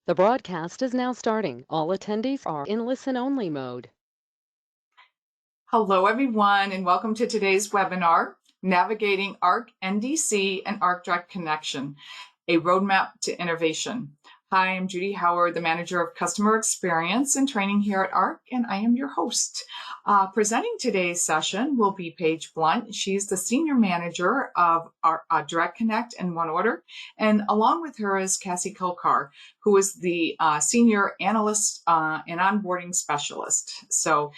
The broadcast is now starting. All attendees are in listen-only mode. Hello, everyone, and welcome to today's webinar, Navigating ARC NDC and ARC Direct Connection, a roadmap to innovation. Hi, I'm Judy Howard, the Manager of Customer Experience and Training here at ARC, and I am your host. Presenting today's session will be Paige Blunt. She's the Senior Manager of our Direct Connect and One Order, and along with her is Cassie Kolkar, who is the Senior Analyst and Onboarding Specialist. So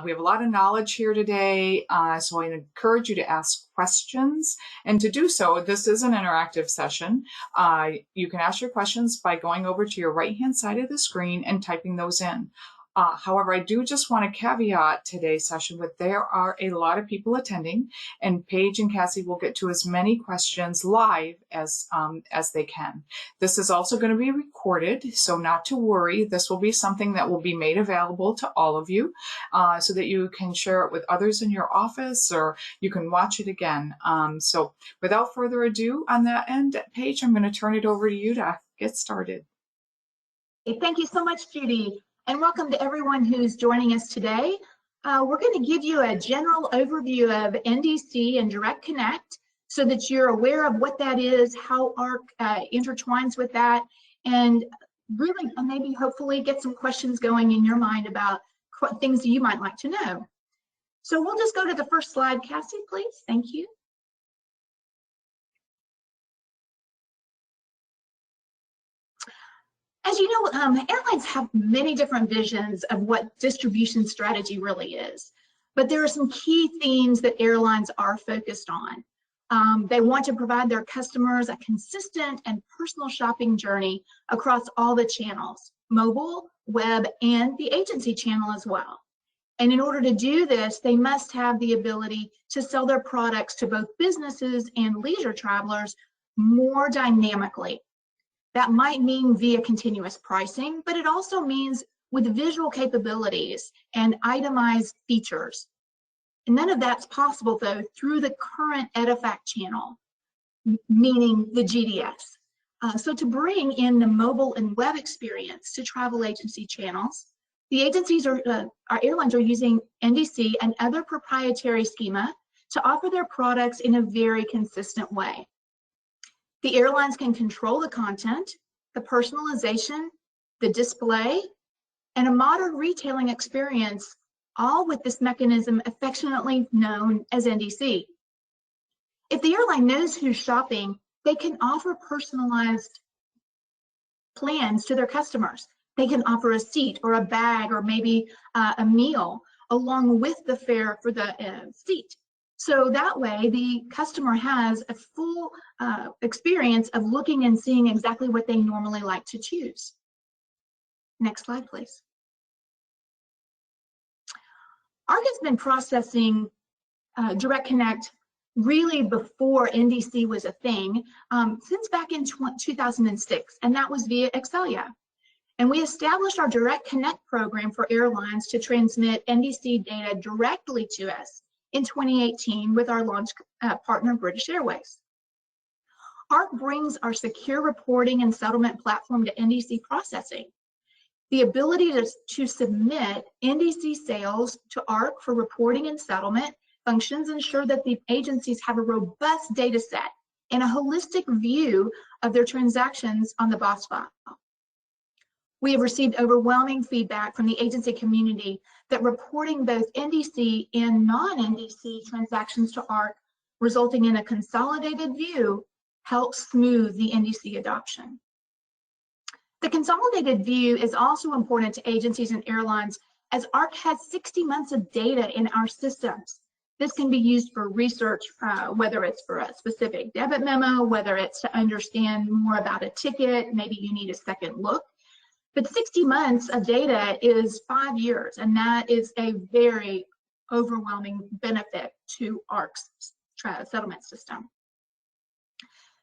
we have a lot of knowledge here today, so I encourage you to ask questions. And to do so, this is an interactive session. You can ask your questions by going over to your right-hand side of the screen and typing those in. However, I do just want to caveat today's session with there are a lot of people attending, and Paige and Cassie will get to as many questions live as they can. This is also going to be recorded, so not to worry. This will be something that will be made available to all of you so that you can share it with others in your office, or you can watch it again. So without further ado on that end, Paige, I'm going to turn it over to you to get started. Thank you so much, Judy. And welcome to everyone who's joining us today. We're going to give you a general overview of NDC and Direct Connect so that you're aware of what that is, how ARC intertwines with that, and really maybe hopefully get some questions going in your mind about things that you might like to know. So we'll just go to the first slide, Cassie, please. Thank you. As you know, airlines have many different visions of what distribution strategy really is, but there are some key themes that airlines are focused on. They want to provide their customers a consistent and personal shopping journey across all the channels, mobile, web, and the agency channel as well. And in order to do this, they must have the ability to sell their products to both businesses and leisure travelers more dynamically. That might mean via continuous pricing, but it also means with visual capabilities and itemized features. And none of that's possible, though, through the current EDIFACT channel, meaning the GDS. So to bring in the mobile and web experience to travel agency channels, the agencies our airlines are using NDC and other proprietary schema to offer their products in a very consistent way. The airlines can control the content, the personalization, the display, and a modern retailing experience, all with this mechanism affectionately known as NDC. If the airline knows who's shopping, they can offer personalized plans to their customers. They can offer a seat or a bag or maybe a meal along with the fare for the seat. So that way, the customer has a full experience of looking and seeing exactly what they normally like to choose. Next slide, please. ARC has been processing Direct Connect really before NDC was a thing, since back in 2006, and that was via Excelia. And we established our Direct Connect program for airlines to transmit NDC data directly to us in 2018 with our launch partner, British Airways. ARC brings our secure reporting and settlement platform to NDC processing. The ability to submit NDC sales to ARC for reporting and settlement functions ensure that the agencies have a robust data set and a holistic view of their transactions on the BOSS file. We have received overwhelming feedback from the agency community that reporting both NDC and non-NDC transactions to ARC, resulting in a consolidated view, helps smooth the NDC adoption. The consolidated view is also important to agencies and airlines, as ARC has 60 months of data in our systems. This can be used for research, whether it's for a specific debit memo, whether it's to understand more about a ticket, maybe you need a second look. But 60 months of data is 5 years, and that is a very overwhelming benefit to ARC's settlement system.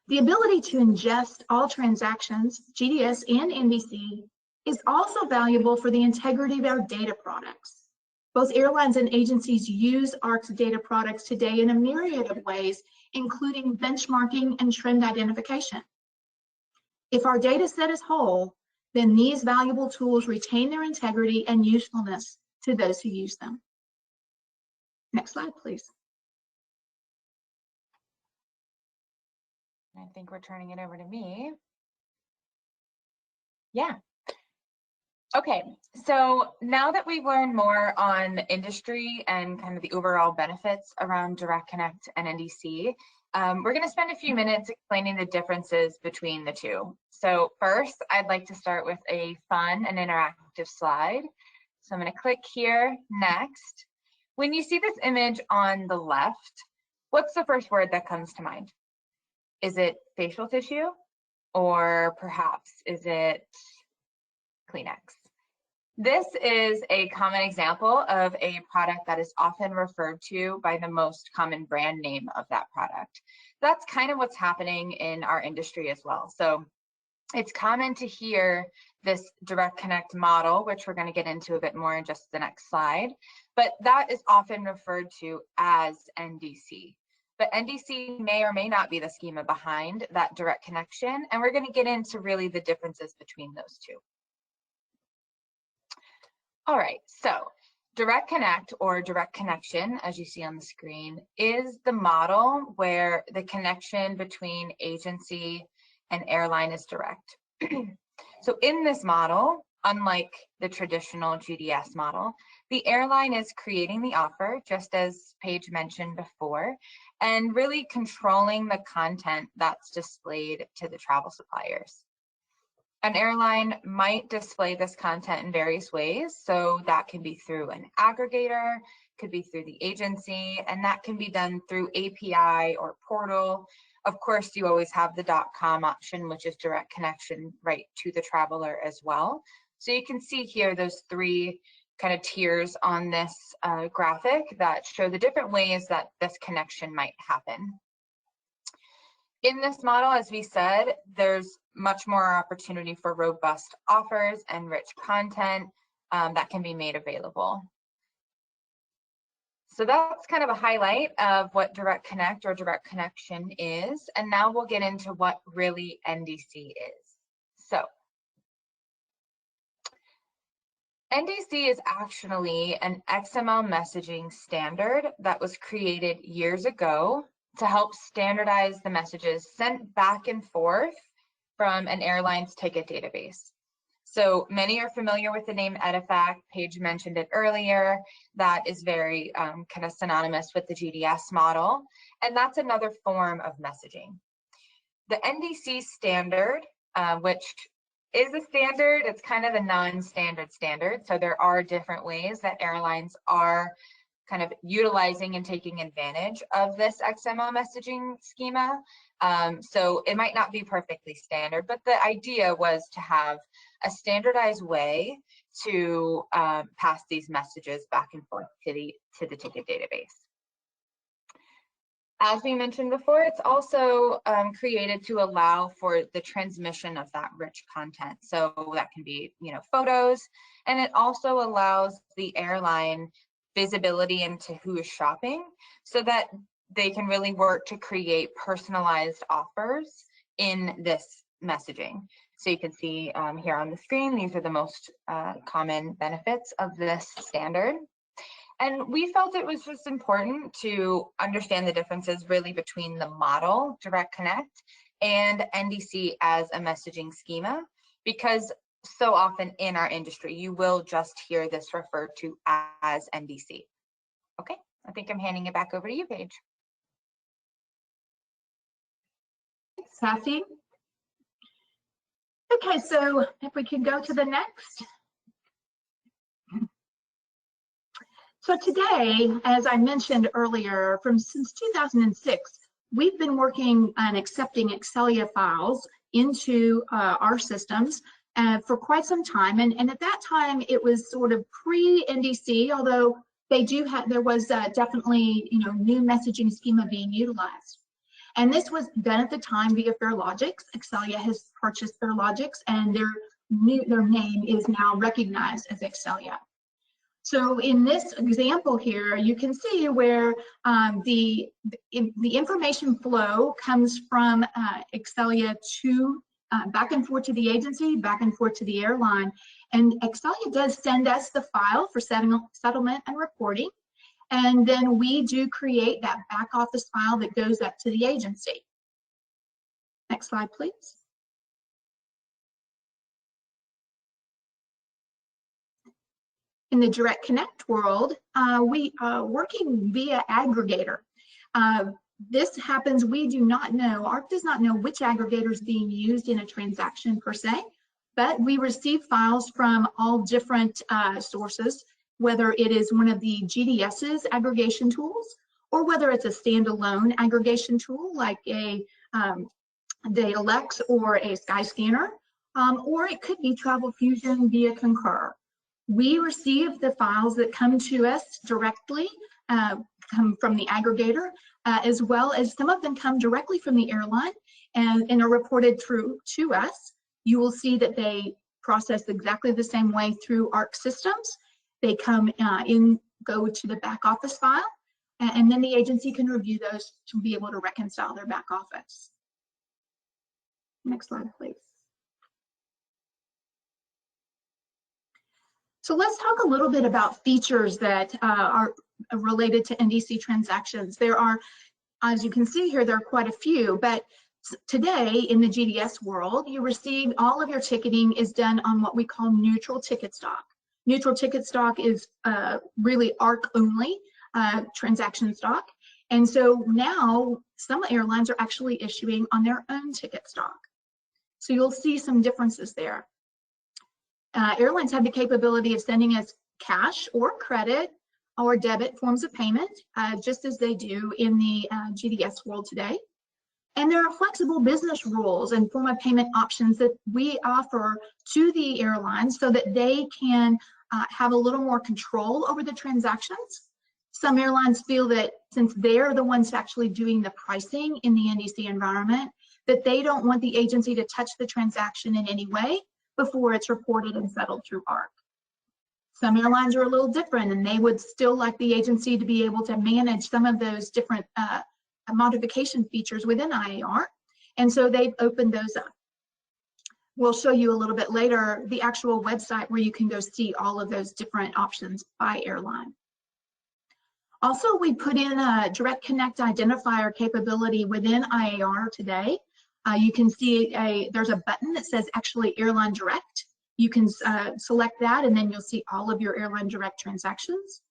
The ability to ingest all transactions, GDS and NDC, is also valuable for the integrity of our data products. Both airlines and agencies use ARC's data products today in a myriad of ways, including benchmarking and trend identification. If our data set is whole, then these valuable tools retain their integrity and usefulness to those who use them. Next slide, please. I think we're turning it over to me. Yeah. Okay, so now that we've learned more on the industry and kind of the overall benefits around Direct Connect and NDC, we're going to spend a few minutes explaining the differences between the two. So first, I'd like to start with a fun and interactive slide. So I'm going to click here, next. When you see this image on the left, what's the first word that comes to mind? Is it facial tissue? Or perhaps is it Kleenex? This is a common example of a product that is often referred to by the most common brand name of that product. That's kind of what's happening in our industry as well. So it's common to hear this Direct Connect model, which we're going to get into a bit more in just the next slide, but that is often referred to as NDC. But NDC may or may not be the schema behind that direct connection, and we're going to get into really the differences between those two. All right, so Direct Connect or direct connection, as you see on the screen, is the model where the connection between agency and airline is direct. So in this model, unlike the traditional GDS model, the airline is creating the offer, just as Paige mentioned before, and really controlling the content that's displayed to the travel suppliers. An airline might display this content in various ways. So that can be through an aggregator, could be through the agency, and that can be done through API or portal. Of course, you always have the .com option, which is direct connection right to the traveler as well. So you can see here those three kind of tiers on this graphic that show the different ways that this connection might happen. In this model, as we said, there's much more opportunity for robust offers and rich content that can be made available. So that's kind of a highlight of what Direct Connect or direct connection is. And now we'll get into what really NDC is. So NDC is actually an XML messaging standard that was created years ago to help standardize the messages sent back and forth from an airline's ticket database. So many are familiar with the name EDIFACT. Paige mentioned it earlier. That is very kind of synonymous with the GDS model. And that's another form of messaging. The NDC standard, which is a standard, it's kind of a non-standard standard. So there are different ways that airlines are kind of utilizing and taking advantage of this XML messaging schema. So it might not be perfectly standard, but the idea was to have a standardized way to pass these messages back and forth to the ticket database. As we mentioned before, it's also created to allow for the transmission of that rich content. So that can be, photos, and it also allows the airline visibility into who is shopping so that they can really work to create personalized offers in this messaging. So you can see here on the screen, these are the most common benefits of this standard. And we felt it was just important to understand the differences really between the model, Direct Connect, and NDC as a messaging schema, because so often in our industry, you will just hear this referred to as NDC. Okay, I think I'm handing it back over to you, Paige. Sassy. Okay, so if we could go to the next. So today, as I mentioned earlier, since 2006, we've been working on accepting Excelia files into our systems for quite some time. And at that time, it was sort of pre-NDC, although there was definitely, new messaging schema being utilized. And this was done at the time via Fairlogics. Excelia has purchased Fairlogics, and their name is now recognized as Excelia. So in this example here, you can see where the information flow comes from Excelia to back and forth to the agency, back and forth to the airline. And Excelia does send us the file for settlement and reporting. And then we do create that back office file that goes up to the agency. Next slide, please. In the Direct Connect world, we are working via Aggregator. This happens, we do not know, ARC does not know which aggregator is being used in a transaction per se, but we receive files from all different sources, whether it is one of the GDS's aggregation tools, or whether it's a standalone aggregation tool like a Datalex or a Skyscanner, or it could be Travel Fusion via Concur. We receive the files that come to us directly, come from the aggregator, as well as some of them come directly from the airline and are reported through to us. You will see that they process exactly the same way through ARC systems. They come go to the back office file, and then the agency can review those to be able to reconcile their back office. Next slide, please. So let's talk a little bit about features that are related to NDC transactions. There are, as you can see here, there are quite a few, but today in the GDS world, you receive all of your ticketing is done on what we call neutral ticket stock. Neutral ticket stock is really ARC only transaction stock. And so now some airlines are actually issuing on their own ticket stock. So you'll see some differences there. Airlines have the capability of sending us cash or credit or debit forms of payment, just as they do in the GDS world today. And there are flexible business rules and form of payment options that we offer to the airlines so that they can have a little more control over the transactions. Some airlines feel that since they're the ones actually doing the pricing in the NDC environment, that they don't want the agency to touch the transaction in any way before it's reported and settled through ARC. Some airlines are a little different, and they would still like the agency to be able to manage some of those different modification features within IAR, and so they've opened those up. We'll show you a little bit later the actual website where you can go see all of those different options by airline. Also, we put in a Direct Connect identifier capability within IAR today. You can see there's a button that says actually Airline Direct. You can select that, and then you'll see all of your Airline Direct transactions.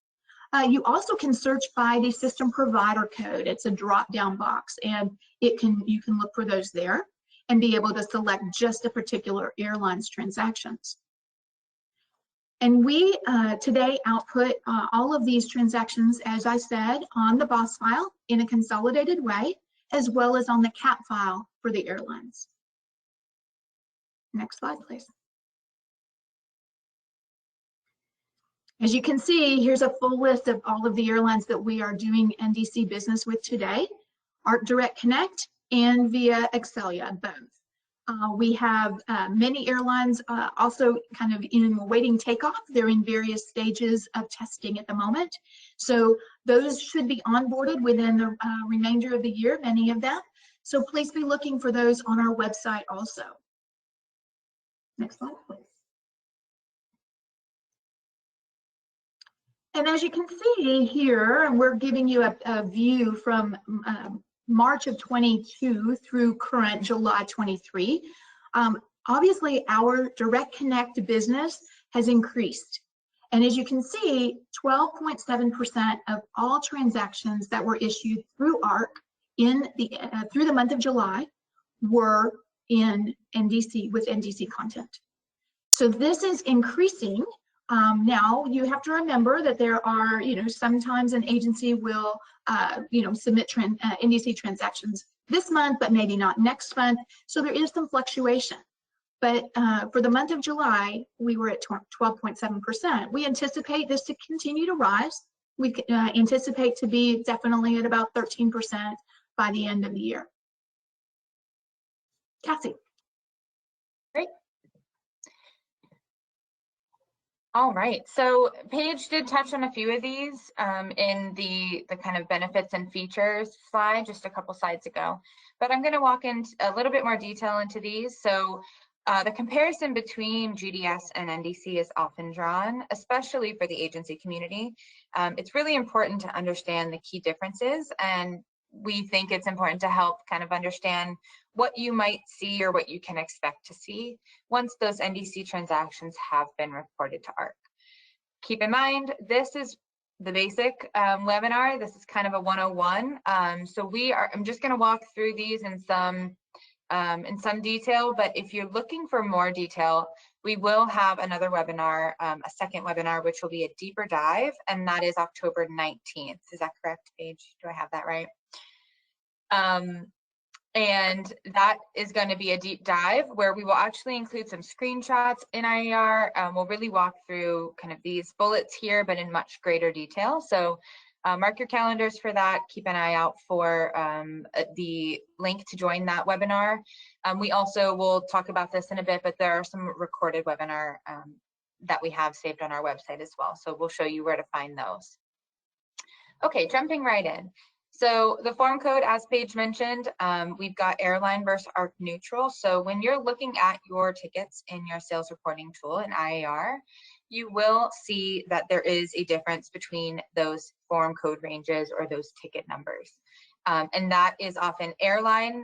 You also can search by the system provider code. It's a drop-down box, and you can look for those there and be able to select just a particular airline's transactions. And we today output all of these transactions, as I said, on the BOSS file in a consolidated way, as well as on the CAP file for the airlines. Next slide, please. As you can see, here's a full list of all of the airlines that we are doing NDC business with today, ARC Direct Connect and via Excelia, both. We have many airlines also kind of in waiting takeoff. They're in various stages of testing at the moment. So those should be onboarded within the remainder of the year, many of them. So please be looking for those on our website also. Next slide, please. And as you can see here, we're giving you a view from March of 22 through current July 23. Obviously, our Direct Connect business has increased. And as you can see, 12.7% of all transactions that were issued through ARC through the month of July were in NDC with NDC content. So this is increasing. Now you have to remember that there are, sometimes an agency will, submit NDC transactions this month, but maybe not next month. So there is some fluctuation. But for the month of July, we were at 12.7%. We anticipate this to continue to rise. We anticipate to be definitely at about 13% by the end of the year. Cassie. Great. All right, so Paige did touch on a few of these in the kind of benefits and features slide just a couple slides ago, but I'm going to walk into a little bit more detail into these. So the comparison between GDS and NDC is often drawn, especially for the agency community. It's really important to understand the key differences, and we think it's important to help kind of understand what you might see or what you can expect to see once those NDC transactions have been reported to ARC. Keep in mind, this is the basic webinar. This is kind of a 101. So I'm just going to walk through these in some detail, but if you're looking for more detail, we will have another webinar, a second webinar, which will be a deeper dive, and that is October 19th. Is that correct, Paige? Do I have that right? And that is going to be a deep dive where we will actually include some screenshots in IAR. We'll really walk through kind of these bullets here, but in much greater detail. So mark your calendars for that. Keep an eye out for the link to join that webinar. We also will talk about this in a bit, but there are some recorded webinar that we have saved on our website as well. So we'll show you where to find those. Okay, jumping right in. So the form code, as Paige mentioned, we've got airline versus ARC neutral. So when you're looking at your tickets in your sales reporting tool in IAR, you will see that there is a difference between those form code ranges or those ticket numbers. And that is often airline.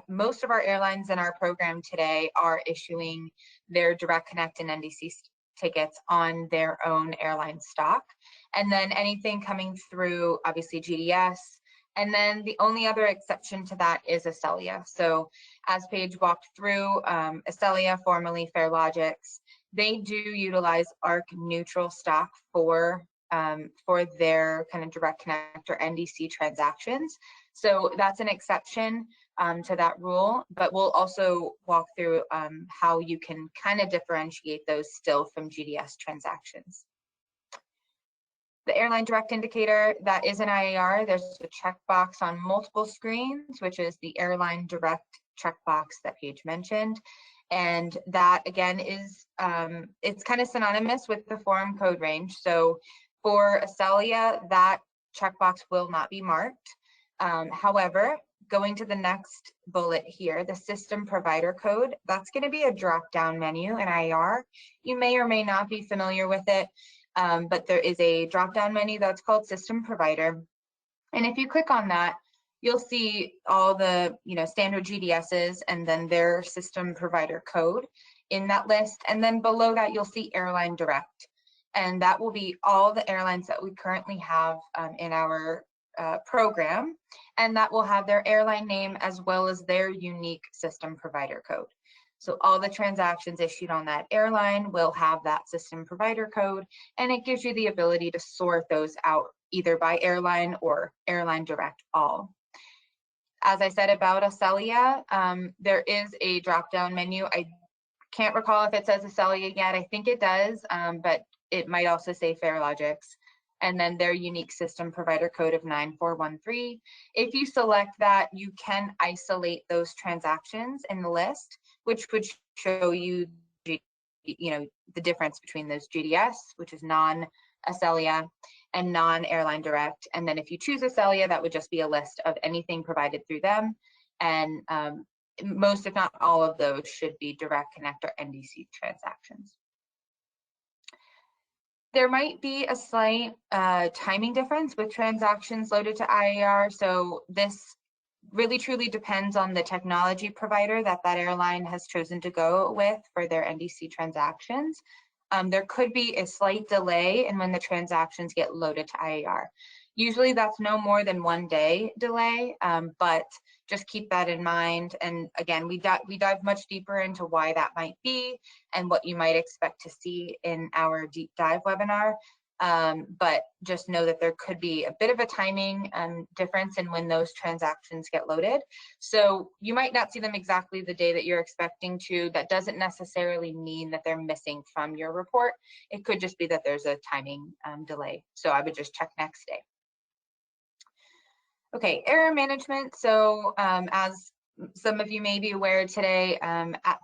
Most of our airlines in our program today are issuing their Direct Connect and NDC tickets on their own airline stock. And then anything coming through, obviously GDS. And then the only other exception to that is Acellia. So as Paige walked through, Acellia, formerly Fairlogics, they do utilize ARC neutral stock for their kind of Direct Connect or NDC transactions. So that's an exception to that rule, but we'll also walk through how you can kind of differentiate those still from GDS transactions. The airline direct indicator, that is an IAR. There's a checkbox on multiple screens, which is the airline direct checkbox that Paige mentioned. And that again is, it's kind of synonymous with the form code range. So for Acellia, that checkbox will not be marked. However, going to the next bullet here, the system provider code, that's going to be a drop-down menu in IAR. You may or may not be familiar with it. But there is a drop-down menu that's called System Provider. And if you click on that, you'll see all the standard GDSs and then their system provider code in that list. And then below that, you'll see Airline Direct. And that will be all the airlines that we currently have in our program. And that will have their airline name as well as their unique system provider code. So all the transactions issued on that airline will have that system provider code, and it gives you the ability to sort those out either by airline or airline direct all. As I said about Acellia, there is a drop-down menu. I can't recall if it says Acellia yet. I think it does, but it might also say Fairlogics. And then their unique system provider code of 9413. If you select that, you can isolate those transactions in the list, which would show you, the difference between those GDS, which is non-Acellia, and non-airline direct. And then if you choose Acellia, that would just be a list of anything provided through them. And most, if not all of those, should be Direct Connect or NDC transactions. There might be a slight timing difference with transactions loaded to IAR. So this really truly depends on the technology provider that airline has chosen to go with for their NDC transactions. There could be a slight delay in when the transactions get loaded to IAR. Usually that's no more than 1 day delay, but just keep that in mind. And again, we dive much deeper into why that might be and what you might expect to see in our deep dive webinar. But just know that there could be a bit of a timing difference in when those transactions get loaded. So you might not see them exactly the day that you're expecting to. That doesn't necessarily mean that they're missing from your report. It could just be that there's a timing delay. So I would just check next day. Okay, error management. So as some of you may be aware today,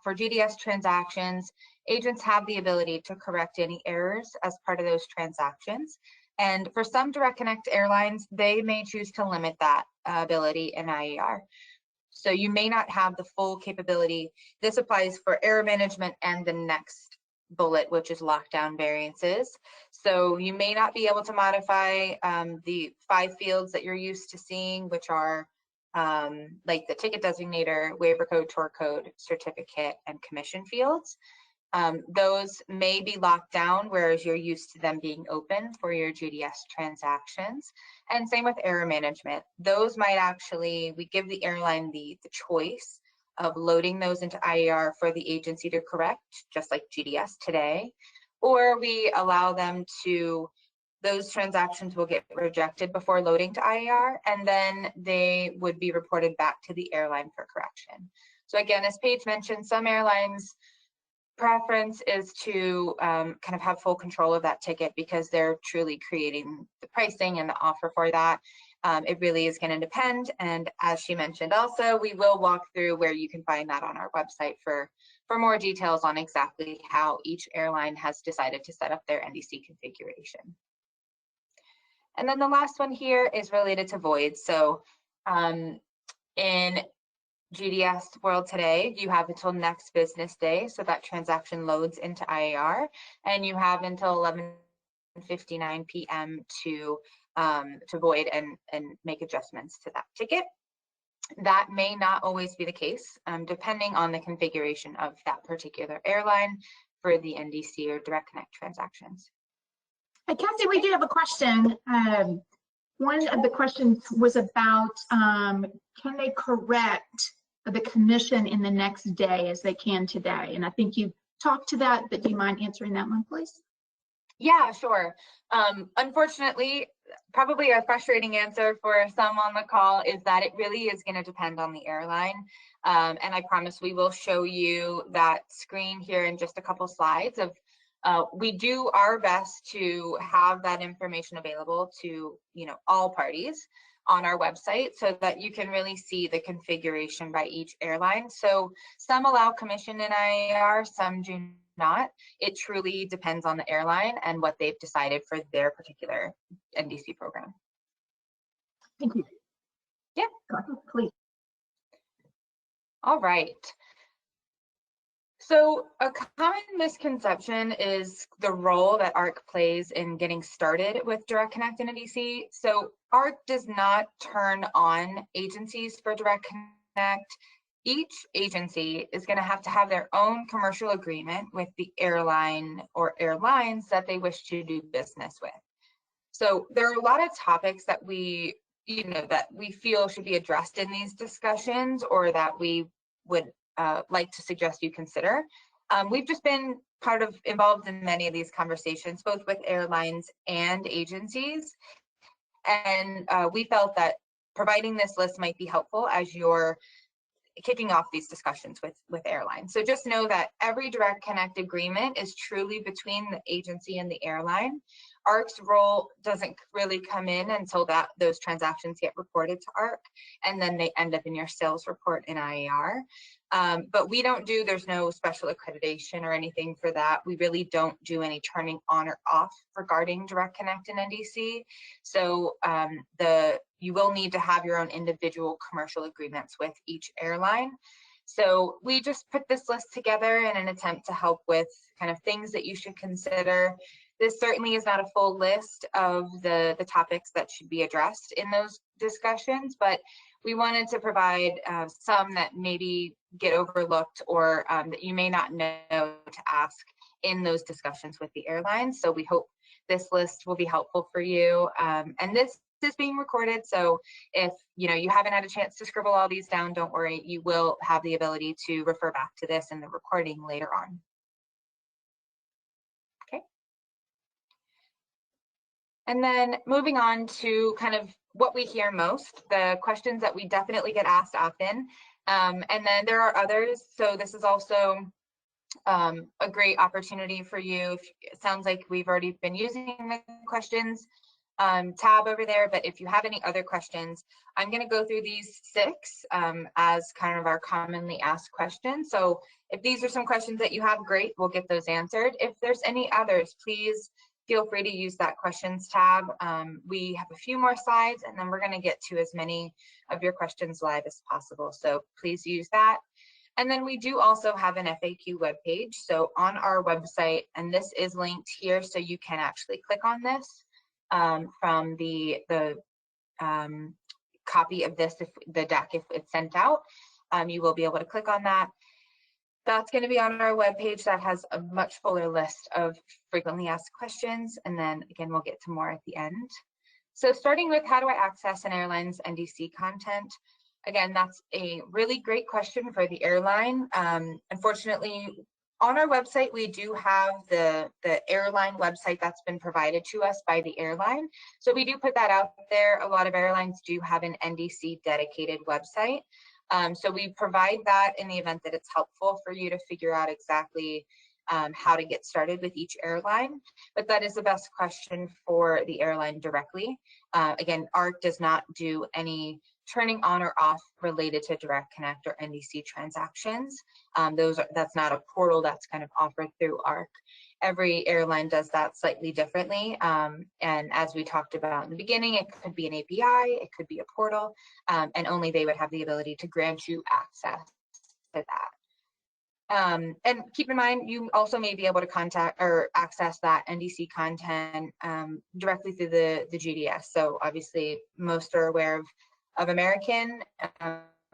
for GDS transactions, agents have the ability to correct any errors as part of those transactions. And for some Direct Connect airlines, they may choose to limit that ability in IAR. So you may not have the full capability. This applies for error management and the next bullet, which is lockdown variances. So you may not be able to modify the 5 fields that you're used to seeing, which are like the ticket designator, waiver code, tour code, certificate, and commission fields. Those may be locked down, whereas you're used to them being open for your GDS transactions. And same with error management. Those might actually, we give the airline the choice of loading those into IAR for the agency to correct, just like GDS today, or we allow them to, those transactions will get rejected before loading to IAR, and then they would be reported back to the airline for correction. So again, as Paige mentioned, some airlines' preference is to kind of have full control of that ticket because they're truly creating the pricing and the offer for that. It really is going to depend, and as she mentioned also, we will walk through where you can find that on our website for more details on exactly how each airline has decided to set up their NDC configuration. And then the last one here is related to voids. So in GDS world today, you have until next business day, so that transaction loads into IAR, and you have until 11:59 p.m. to void and make adjustments to that ticket. That may not always be the case, depending on the configuration of that particular airline for the NDC or Direct Connect transactions. Hey, Cassie, we do have a question. One of the questions was about can they correct the commission in the next day as they can today? And I think you talked to that, but do you mind answering that one, please? Yeah, sure. Unfortunately, probably a frustrating answer for some on the call is that it really is going to depend on the airline. And I promise we will show you that screen here in just a couple slides of we do our best to have that information available to all parties on our website so that you can really see the configuration by each airline. So some allow commission in IAR, some do not. It truly depends on the airline and what they've decided for their particular NDC program. Thank you. Yeah. Please. All right. So a common misconception is the role that ARC plays in getting started with Direct Connect and NDC. So ARC does not turn on agencies for Direct Connect. Each agency is going to have their own commercial agreement with the airline or airlines that they wish to do business with. So there are a lot of topics that we feel should be addressed in these discussions, or that we would like to suggest you consider. We've just been involved in many of these conversations, both with airlines and agencies. And we felt that providing this list might be helpful as you're kicking off these discussions with airlines. So just know that every Direct Connect agreement is truly between the agency and the airline. ARC's role doesn't really come in until those transactions get reported to ARC, and then they end up in your sales report in IAR. But there's no special accreditation or anything for that. We really don't do any turning on or off regarding Direct Connect and NDC. So you will need to have your own individual commercial agreements with each airline. So we just put this list together in an attempt to help with kind of things that you should consider. This certainly is not a full list of the topics that should be addressed in those discussions, but we wanted to provide some that maybe get overlooked or that you may not know to ask in those discussions with the airlines. So we hope this list will be helpful for you. And this is being recorded, so if you haven't had a chance to scribble all these down, don't worry, you will have the ability to refer back to this in the recording later on. Okay. And then moving on to kind of what we hear most, the questions that we definitely get asked often. And then there are others. So this is also a great opportunity for you. It sounds like we've already been using the questions. tab over there. But if you have any other questions, I'm going to go through these 6 as kind of our commonly asked questions. So if these are some questions that you have, great, we'll get those answered. If there's any others, please feel free to use that questions tab. We have a few more slides, and then we're going to get to as many of your questions live as possible. So please use that. And then we do also have an FAQ webpage. So on our website, and this is linked here, so you can actually click on this from the copy of this, if the deck, if it's sent out, you will be able to click on that. That's going to be on our webpage. That has a much fuller list of frequently asked questions. And then again, we'll get to more at the end. So starting with, how do I access an airline's NDC content? Again, that's a really great question for the airline. Unfortunately, on our website, we do have the airline website that's been provided to us by the airline. So we do put that out there. A lot of airlines do have an NDC dedicated website. So we provide that in the event that it's helpful for you to figure out exactly how to get started with each airline, but that is the best question for the airline directly. Again, ARC does not do any turning on or off related to Direct Connect or NDC transactions. That's not a portal that's kind of offered through ARC. Every airline does that slightly differently. And as we talked about in the beginning, it could be an API, it could be a portal, and only they would have the ability to grant you access to that. And keep in mind, you also may be able to contact or access that NDC content directly through the GDS. So obviously, most are aware of American.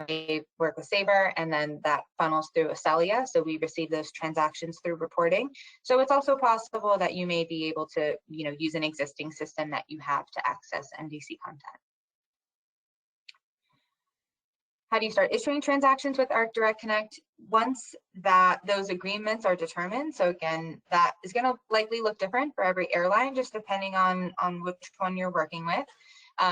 They work with Sabre, and then that funnels through Acelia. So we receive those transactions through reporting. So it's also possible that you may be able to, use an existing system that you have to access NDC content. How do you start issuing transactions with ARC Direct Connect? Once those agreements are determined, so again, that is going to likely look different for every airline, just depending on which one you're working with.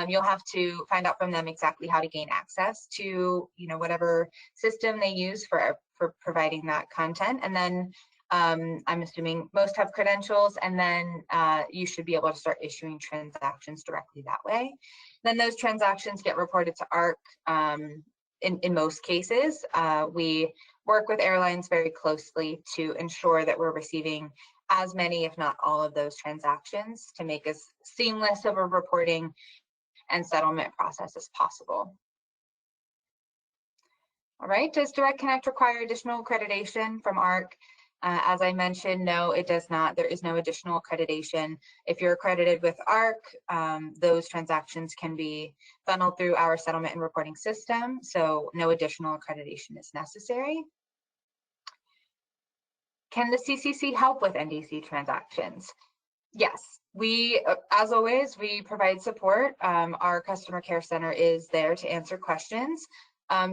You'll have to find out from them exactly how to gain access to, whatever system they use for providing that content. And then I'm assuming most have credentials, and then you should be able to start issuing transactions directly that way. Then those transactions get reported to ARC. In most cases, we work with airlines very closely to ensure that we're receiving as many, if not all, of those transactions to make as seamless of a reporting and settlement process as possible. All right, does Direct Connect require additional accreditation from ARC? As I mentioned, no, it does not. There is no additional accreditation. If you're accredited with ARC, those transactions can be funneled through our settlement and reporting system, so no additional accreditation is necessary. Can the CCC help with NDC transactions? Yes, as always, we provide support. Our customer care center is there to answer questions.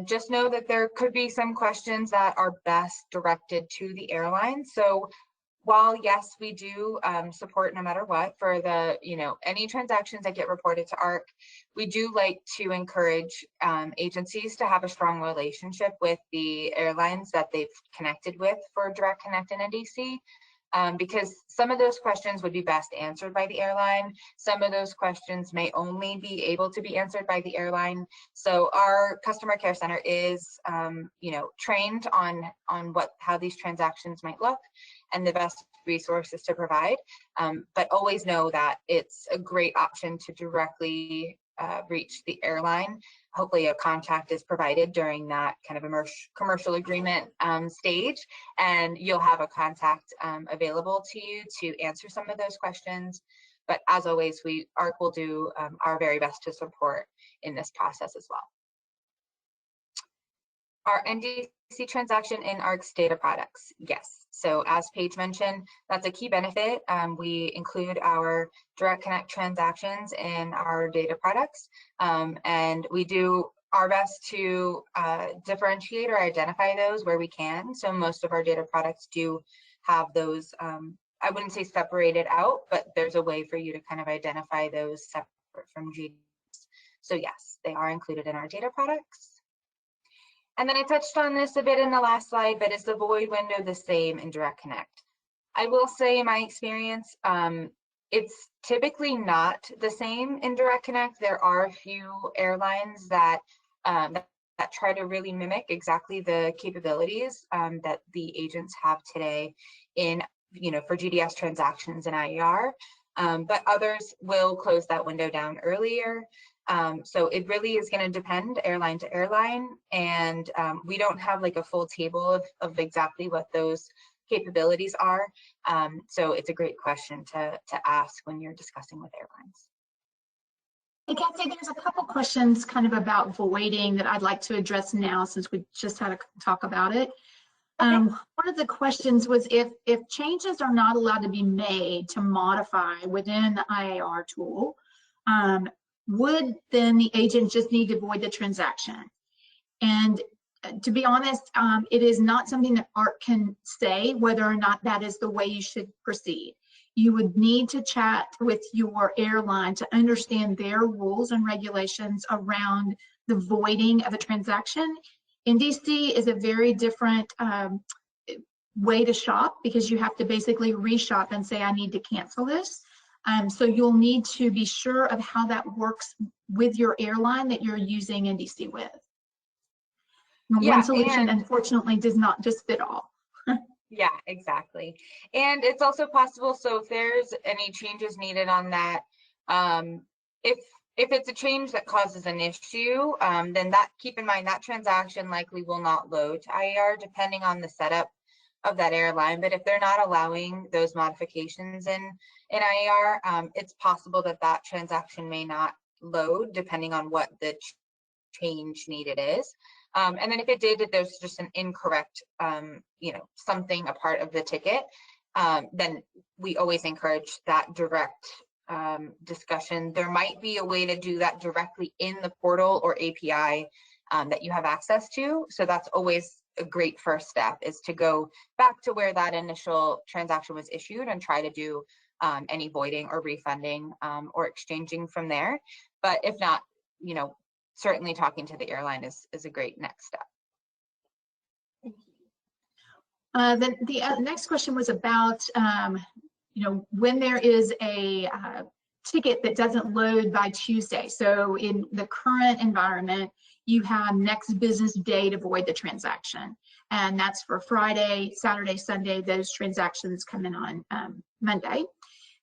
Just know that there could be some questions that are best directed to the airline. So while yes, we do support no matter what for the, any transactions that get reported to ARC, we do like to encourage agencies to have a strong relationship with the airlines that they've connected with for Direct Connect and NDC. Because some of those questions would be best answered by the airline. Some of those questions may only be able to be answered by the airline. So our customer care center is, trained on how these transactions might look and the best resources to provide. But always know that it's a great option to directly reach the airline. Hopefully a contact is provided during that kind of commercial agreement stage, and you'll have a contact available to you to answer some of those questions. But as always, ARC will do our very best to support in this process as well. Our NDC transaction in ARC's data products? Yes. So as Paige mentioned, that's a key benefit. We include our Direct Connect transactions in our data products, and we do our best to differentiate or identify those where we can. So most of our data products do have those, I wouldn't say separated out, but there's a way for you to kind of identify those separate from GDS. So yes, they are included in our data products. And then I touched on this a bit in the last slide, but is the void window the same in Direct Connect? I will say in my experience, It's typically not the same in Direct Connect. There are a few airlines that that try to really mimic exactly the capabilities that the agents have today in, for GDS transactions and IER, but others will close that window down earlier. So it really is going to depend airline to airline, and we don't have like a full table of exactly what those capabilities are. So it's a great question to ask when you're discussing with airlines. Hey, Kathy, there's a couple questions kind of about voiding that I'd like to address now, since we just had a talk about it. Okay. One of the questions was if changes are not allowed to be made to modify within the IAR tool, would then the agent just need to void the transaction? And to be honest, it is not something that ARC can say whether or not that is the way you should proceed. You would need to chat with your airline to understand their rules and regulations around the voiding of a transaction. NDC is a very different way to shop, because you have to basically reshop and say, I need to cancel this. So you'll need to be sure of how that works with your airline that you're using NDC with. Yeah, one solution, unfortunately, does not just fit all. Yeah, exactly. And it's also possible, so if there's any changes needed on that, if it's a change that causes an issue, then keep in mind that transaction likely will not load to IAR depending on the setup of that airline. But if they're not allowing those modifications in IAR, it's possible that transaction may not load depending on what the change needed is. And then if it did, if there's just an incorrect, something, a part of the ticket, then we always encourage that direct discussion. There might be a way to do that directly in the portal or API that you have access to. So that's always a great first step, is to go back to where that initial transaction was issued and try to do any voiding or refunding or exchanging from there. But if not, certainly talking to the airline is a great next step. Then the next question was about, when there is a ticket that doesn't load by Tuesday. So in the current environment, you have next business day to void the transaction. And that's for Friday, Saturday, Sunday. Those transactions come in on Monday.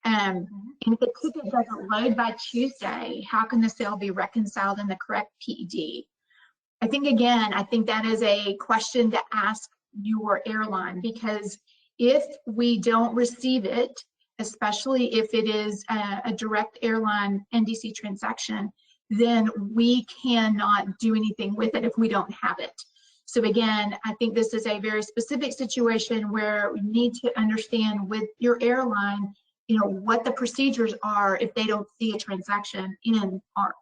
And if the ticket doesn't load by Tuesday, how can the sale be reconciled in the correct PED? I think that is a question to ask your airline, because if we don't receive it, especially if it is a direct airline NDC transaction, then we cannot do anything with it if we don't have it. So again, I think this is a very specific situation where we need to understand with your airline, what the procedures are if they don't see a transaction in ARC.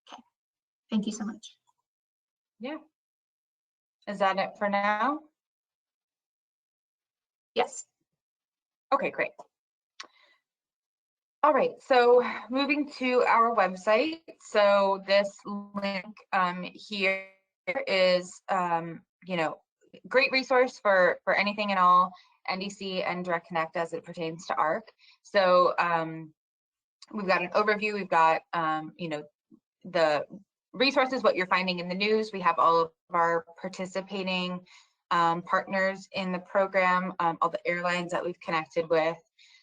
Okay, thank you so much. Yeah. Is that it for now? Yes. Okay, great. All right, so moving to our website. So this link here is, great resource for anything and all NDC and Direct Connect as it pertains to ARC. So we've got an overview. We've got, the resources, what you're finding in the news. We have all of our participating partners in the program, all the airlines that we've connected with.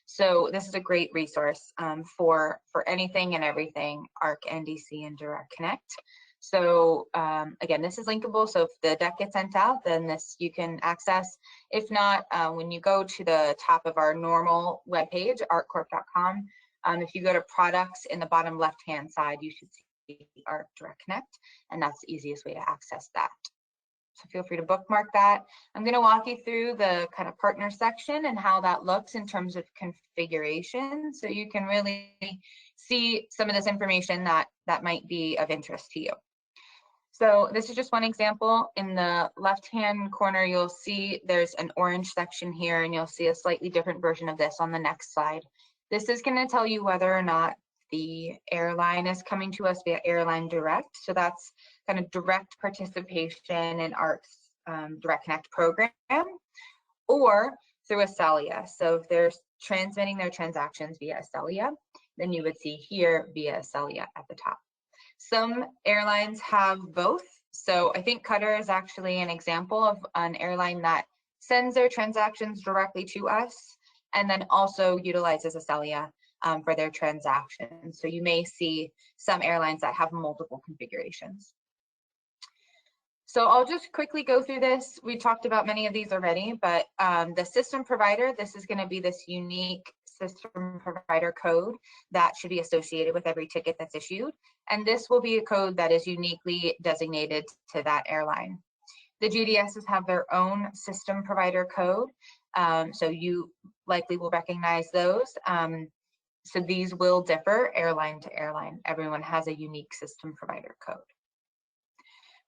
So this is a great resource for anything and everything ARC, NDC, and Direct Connect. So again, this is linkable. So if the deck gets sent out, then this you can access. If not, when you go to the top of our normal webpage, arccorp.com, if you go to products in the bottom left-hand side, you should see ARC Direct Connect, and that's the easiest way to access that. So feel free to bookmark that. I'm going to walk you through the kind of partner section and how that looks in terms of configuration, so you can really see some of this information that might be of interest to you. So this is just one example. In the left-hand corner, you'll see there's an orange section here, and you'll see a slightly different version of this on the next slide. This is going to tell you whether or not the airline is coming to us via Airline Direct. So that's kind of direct participation in ARC's Direct Connect program, or through Acelia. So if they're transmitting their transactions via Acelia, then you would see here via Acelia at the top. Some airlines have both. So I think Qatar is actually an example of an airline that sends their transactions directly to us and then also utilizes Acelia for their transactions. So you may see some airlines that have multiple configurations. So I'll just quickly go through this. We talked about many of these already, but the system provider, this is going to be this unique system provider code that should be associated with every ticket that's issued. And this will be a code that is uniquely designated to that airline. The GDSs have their own system provider code, so you likely will recognize those. So these will differ airline to airline. Everyone has a unique system provider code.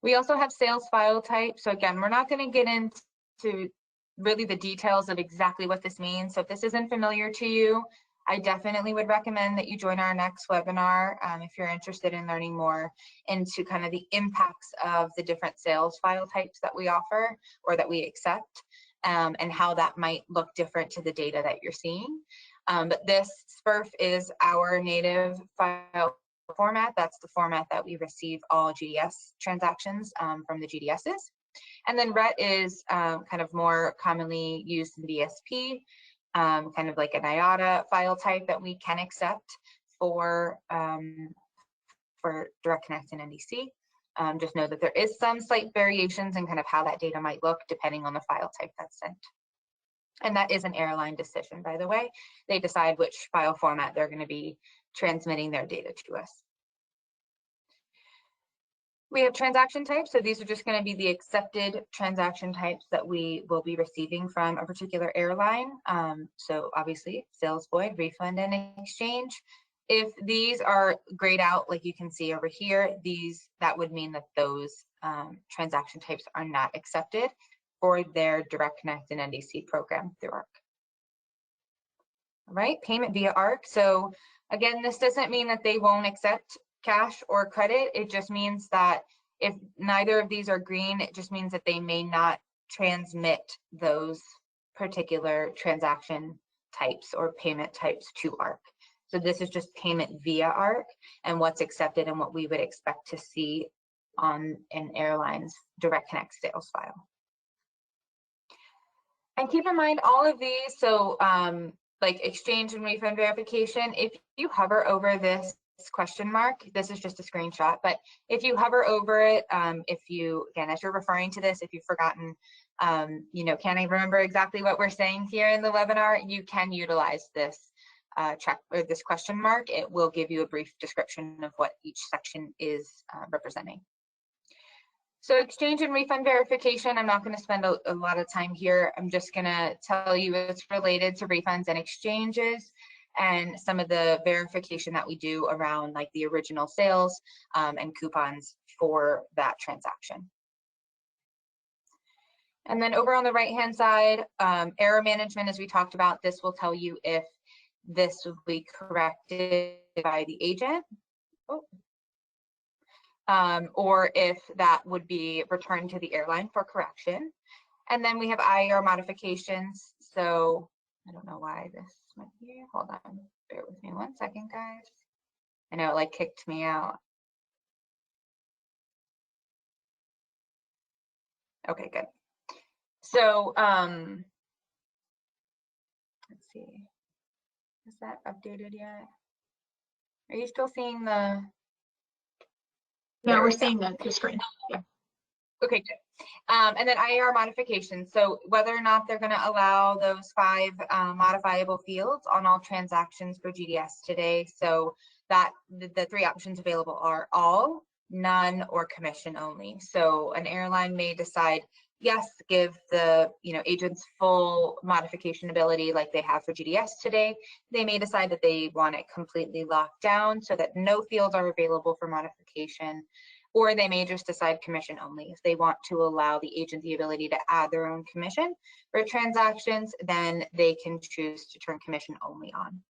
We also have sales file type. So again, we're not going to get into really the details of exactly what this means. So if this isn't familiar to you, I definitely would recommend that you join our next webinar if you're interested in learning more into kind of the impacts of the different sales file types that we offer or that we accept, and how that might look different to the data that you're seeing. But this SPERF is our native file format. That's the format that we receive all GDS transactions from the GDSs. And then RET is kind of more commonly used in DSP, kind of like an IATA file type that we can accept for Direct Connect and NDC. Just know that there is some slight variations in kind of how that data might look depending on the file type that's sent. And that is an airline decision, by the way. They decide which file format they're going to be transmitting their data to us. We have transaction types, so these are just going to be the accepted transaction types that we will be receiving from a particular airline. So obviously, sales void, refund, and exchange. If these are grayed out, like you can see over here, that would mean that those transaction types are not accepted for their Direct Connect and NDC program through ARC. All right, payment via ARC. So again, this doesn't mean that they won't accept cash or credit. It just means that if neither of these are green, it just means that they may not transmit those particular transaction types or payment types to ARC. So this is just payment via ARC and what's accepted and what we would expect to see on an airline's Direct Connect sales file. And keep in mind all of these, so like exchange and refund verification, if you hover over this question mark, this is just a screenshot, but if you hover over it, if you, again, as you're referring to this, if you've forgotten, can't even remember exactly what we're saying here in the webinar, you can utilize this check or this question mark. It will give you a brief description of what each section is representing. So exchange and refund verification, I'm not going to spend a lot of time here. I'm just going to tell you it's related to refunds and exchanges and some of the verification that we do around like the original sales and coupons for that transaction. And then over on the right-hand side, error management, as we talked about, this will tell you if this will be corrected by the agent. Or if that would be returned to the airline for correction. And then we have IAR modifications. So I don't know why this went here. Hold on, bear with me 1 second, guys. I know it like kicked me out. Okay, good. So let's see. Is that updated yet? Are you still seeing the? Yeah, we're seeing the screen. Yeah. Okay, good. And then IAR modifications. So whether or not they're going to allow those 5 modifiable fields on all transactions for GDS today. So that the 3 options available are all, none, or commission only. So an airline may decide, yes, give the agents full modification ability like they have for GDS today. They may decide that they want it completely locked down so that no fields are available for modification, or they may just decide commission only. If they want to allow the agent the ability to add their own commission for transactions, then they can choose to turn commission only on.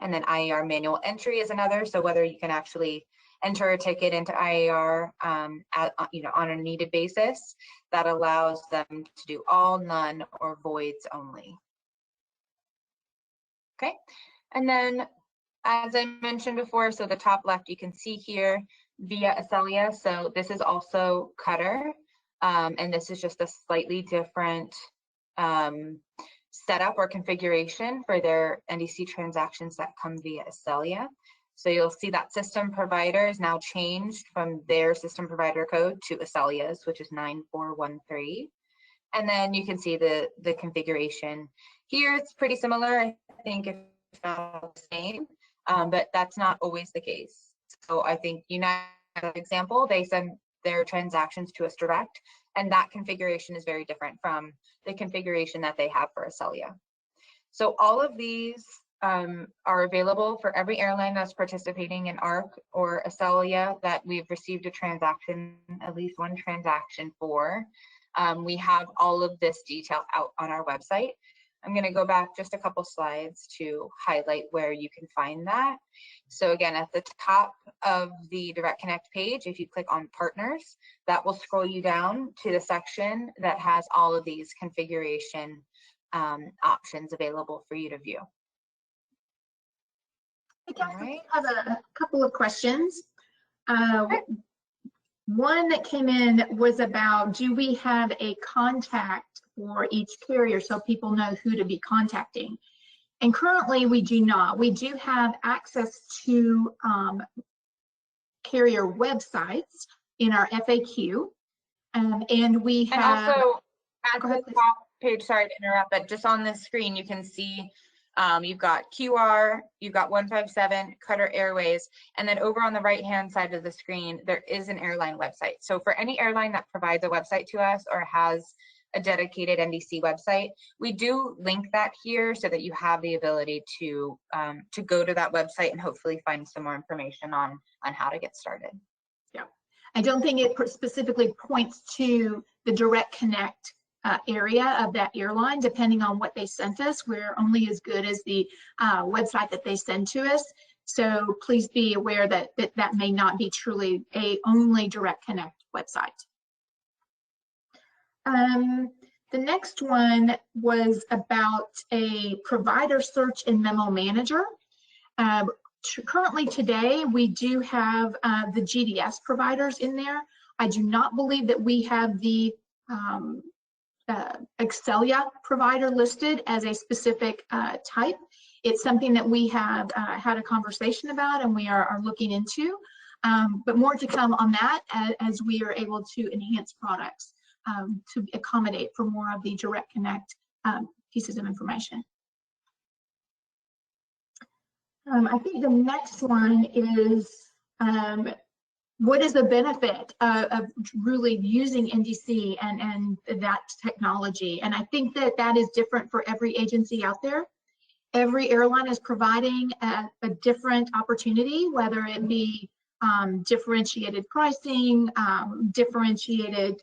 And then IAR manual entry is another, so whether you can actually enter a ticket into IAR on a needed basis. That allows them to do all, none, or voids only. Okay, and then as I mentioned before, so the top left you can see here via Acelia. So this is also Cutter, and this is just a slightly different setup or configuration for their NDC transactions that come via Acelia. So you'll see that system provider is now changed from their system provider code to Acelia's, which is 9413. And then you can see the configuration here. It's pretty similar, I think, if not the same, but that's not always the case. So I think United, for example, they send their transactions to us direct, and that configuration is very different from the configuration that they have for Acelia. So all of these are available for every airline that's participating in ARC or Acelia that we've received a transaction, at least one transaction for. We have all of this detail out on our website. I'm going to go back just a couple slides to highlight where you can find that. So again, at the top of the Direct Connect page, if you click on partners, that will scroll you down to the section that has all of these configuration options available for you to view. I have a couple of questions. One that came in was about, do we have a contact for each carrier so people know who to be contacting? And currently we do not. We do have access to carrier websites in our FAQ, and we have— And also at the top page, sorry to interrupt, but just on the screen you can see you've got QR, you've got 157, Qatar Airways, and then over on the right-hand side of the screen, there is an airline website. So for any airline that provides a website to us or has a dedicated NDC website, we do link that here so that you have the ability to go to that website and hopefully find some more information on how to get started. Yeah, I don't think it specifically points to the Direct Connect area of that airline. Depending on what they sent us, we're only as good as the website that they send to us. So please be aware that that may not be truly a only Direct Connect website. The next one was about a provider search in Memo Manager. Currently today, we do have the GDS providers in there. I do not believe that we have the Acelia provider listed as a specific type. It's something that we have had a conversation about and we are looking into, but more to come on that as we are able to enhance products to accommodate for more of the Direct Connect pieces of information. I think the next one is what is the benefit of really using NDC and that technology? And I think that that is different for every agency out there. Every airline is providing a different opportunity, whether it be differentiated pricing, differentiated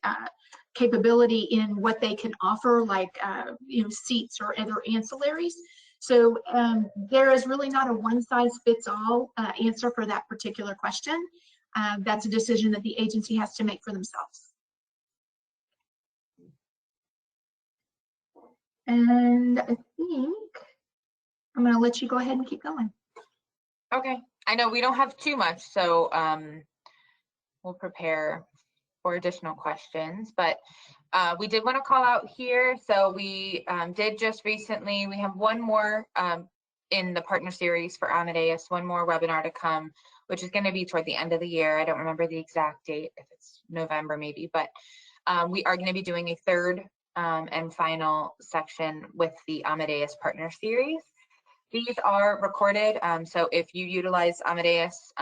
capability in what they can offer, like seats or other ancillaries. So there is really not a one-size-fits-all answer for that particular question. That's a decision that the agency has to make for themselves. And I think I'm going to let you go ahead and keep going. Okay, I know we don't have too much, so we'll prepare for additional questions, but we did want to call out here. So we did just recently, we have one more in the partner series for Amadeus, one more webinar to come, which is going to be toward the end of the year. I don't remember the exact date, if it's November maybe, but we are going to be doing a third and final section with the Amadeus partner series. These are recorded, so if you utilize Amadeus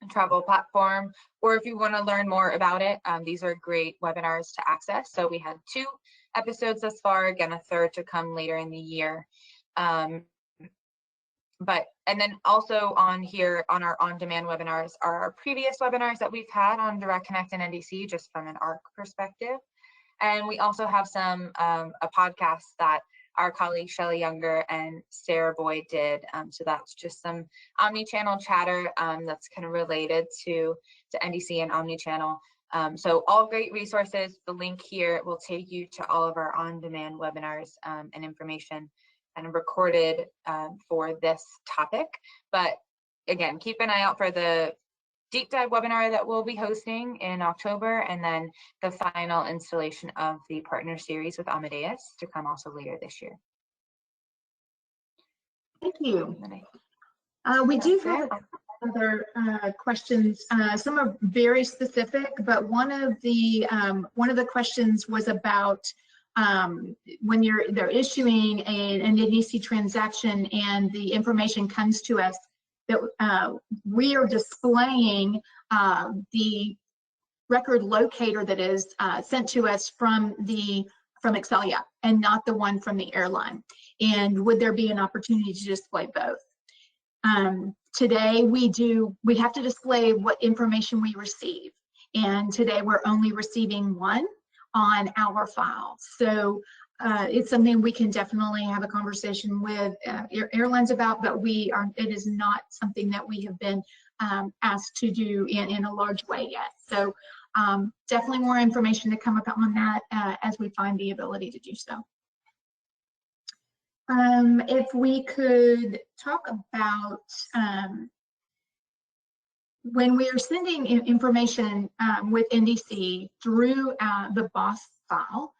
travel platform, or if you want to learn more about it, these are great webinars to access. So we had 2 episodes thus far, again, a third to come later in the year. And then also on here on our on-demand webinars are our previous webinars that we've had on Direct Connect and NDC, just from an ARC perspective. And we also have some a podcast that our colleague Shelly Younger and Sarah Boyd did. So that's just some omni-channel chatter that's kind of related to NDC and omni-channel. So all great resources. The link here will take you to all of our on-demand webinars and information and recorded for this topic. But again, keep an eye out for the deep dive webinar that we'll be hosting in October, and then the final installation of the partner series with Amadeus to come also later this year. Thank you. We do have other questions. Some are very specific, but one of the questions was about when they're issuing an NDC transaction and the information comes to us that we are displaying the record locator that is sent to us from Excelia and not the one from the airline. And would there be an opportunity to display both? Today we have to display what information we receive. And today we're only receiving one on our file. So it's something we can definitely have a conversation with airlines about, but it is not something that we have been asked to do in a large way yet. So definitely more information to come up on that as we find the ability to do so. If we could talk about when we are sending information with NDC through the BOSS file,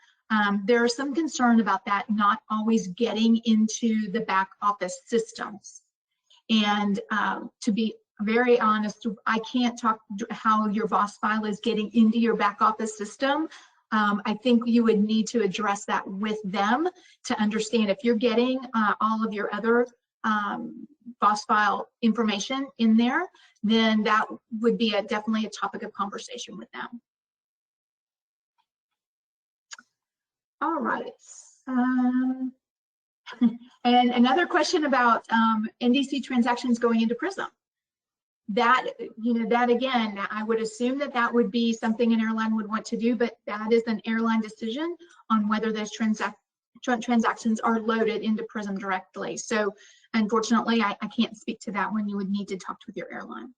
there is some concern about that not always getting into the back office systems. And to be very honest, I can't talk how your BOSS file is getting into your back office system. I think you would need to address that with them to understand if you're getting all of your other BOSS file information in there, then that would be definitely a topic of conversation with them. All right. And another question about NDC transactions going into Prism. That again, I would assume that would be something an airline would want to do, but that is an airline decision on whether those transactions are loaded into Prism directly. So unfortunately, I can't speak to that one. You would need to talk with your airline.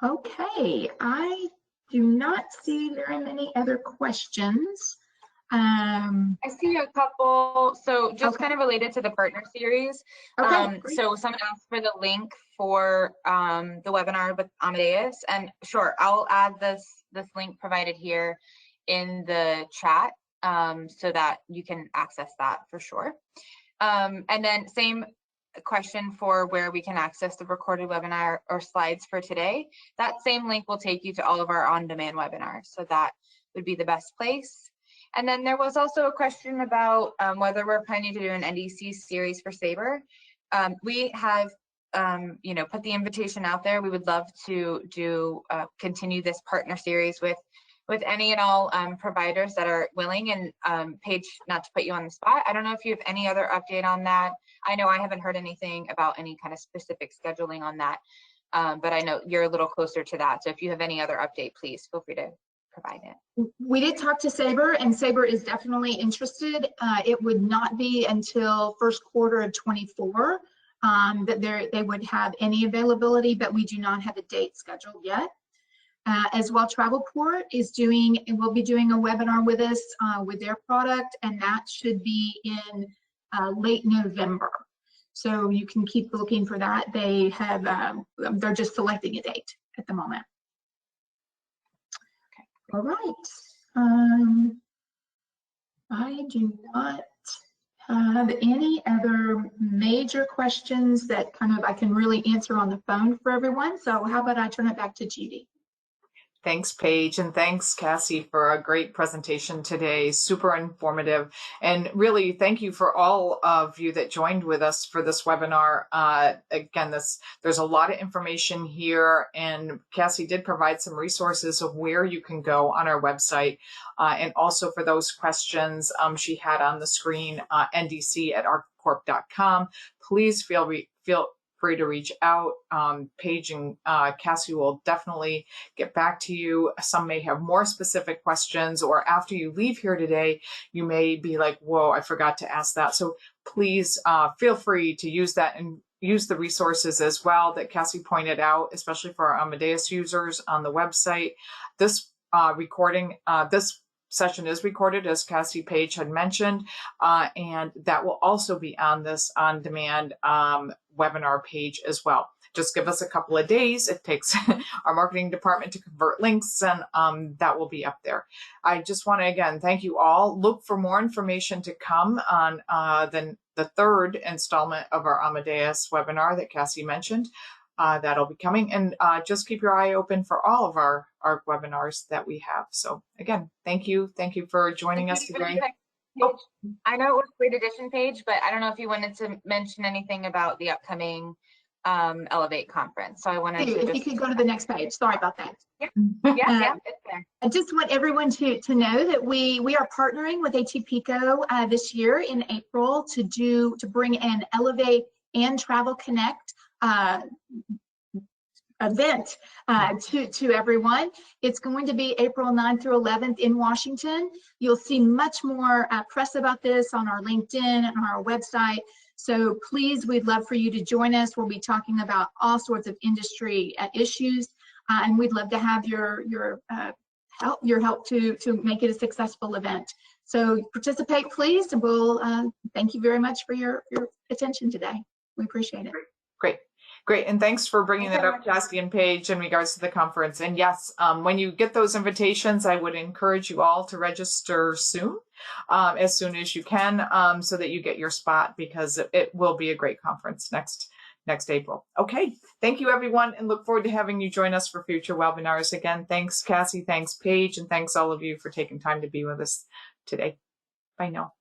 Okay, I do not see very many other questions. I see a couple, so just kind of related to the partner series. Okay, so someone asked for the link for the webinar with Amadeus, and sure, I'll add this link provided here in the chat so that you can access that for sure. And then same question for where we can access the recorded webinar or slides for today. That same link will take you to all of our on-demand webinars, so that would be the best place. And then there was also a question about whether we're planning to do an NDC series for Sabre. We have, put the invitation out there. We would love to do continue this partner series with any and all providers that are willing. And Paige, not to put you on the spot, I don't know if you have any other update on that. I know I haven't heard anything about any kind of specific scheduling on that, but I know you're a little closer to that. So if you have any other update, please feel free to provide it. We did talk to Sabre, and Sabre is definitely interested. It would not be until first quarter of 24 that they would have any availability, but we do not have a date scheduled yet. As well, Travelport will be doing a webinar with us with their product, and that should be in late November. So you can keep looking for that. They have, they're just selecting a date at the moment. All right. I do not have any other major questions that I can really answer on the phone for everyone. So how about I turn it back to Judy? Thanks, Paige, and thanks, Cassie, for a great presentation today. Super informative. And really, thank you for all of you that joined with us for this webinar. Again, there's a lot of information here, and Cassie did provide some resources of where you can go on our website. And also for those questions she had on the screen, NDC@arccorp.com. Please feel free to reach out. Paige and Cassie will definitely get back to you. Some may have more specific questions, or after you leave here today, you may be like, whoa, I forgot to ask that. So please feel free to use that and use the resources as well that Cassie pointed out, especially for our Amadeus users on the website. This this session is recorded, as Cassie Page had mentioned, and that will also be on this on-demand webinar page as well. Just give us a couple of days. It takes our marketing department to convert links, and that will be up there. I just want to, again, thank you all. Look for more information to come on the third installment of our Amadeus webinar that Cassie mentioned. That'll be coming, and just keep your eye open for all of our webinars that we have. So again, thank you for joining us today. I know it was great addition page, but I don't know if you wanted to mention anything about the upcoming Elevate conference. So I wanted to if you could go to the next page. Sorry about that. Yeah, it's there. I just want everyone to know that we are partnering with ATPCO this year in April to bring an Elevate and Travel Connect event to everyone. It's going to be April 9th through 11th in Washington. You'll see much more press about this on our LinkedIn and on our website. So please, we'd love for you to join us. We'll be talking about all sorts of industry issues, and we'd love to have your help to make it a successful event. So participate, please, and we'll thank you very much for your attention today. We appreciate it. Great. And thanks for bringing that up, Cassie and Paige, in regards to the conference. And yes, when you get those invitations, I would encourage you all to register soon, as soon as you can, so that you get your spot, because it will be a great conference next April. Okay. Thank you, everyone, and look forward to having you join us for future webinars. Again, thanks, Cassie. Thanks, Paige. And thanks all of you for taking time to be with us today. Bye now.